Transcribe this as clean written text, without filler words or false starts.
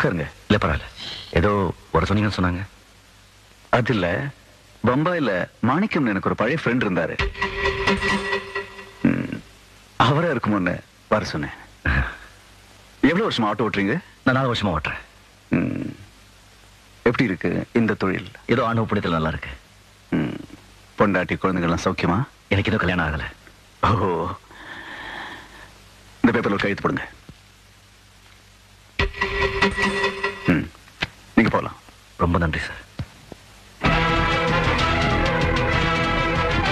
உட்காருங்க. இல்ல பரவாயில்ல. ஏதோ வர சொன்னீங்கன்னு சொன்னாங்க. அது இல்ல, பம்பாயில மாணிக்கம் எனக்கு ஒரு பழைய ஃப்ரெண்ட் இருந்தாரு. அவரா இருக்குமோன்னு வர சொன்னேன். எவ்வளவு வருஷமா ஆட்டோ ஓட்டுறீங்க? நான் 4 வருஷமா ஓட்டுறேன். எப்படி இருக்கு இந்த தொழில்? ஏதோ ஆணவ புண்ணியத்தில் நல்லா இருக்கு. பொண்டாட்டி குழந்தைகள்லாம் சௌக்கியமா? எனக்கு ஏதோ கல்யாணம் ஆகல. ஓஹோ, இந்த பேப்பர்ல ஒரு கையெழுத்து போடுங்க. நீங்க போலாம். ரொம்ப நன்றி சார்.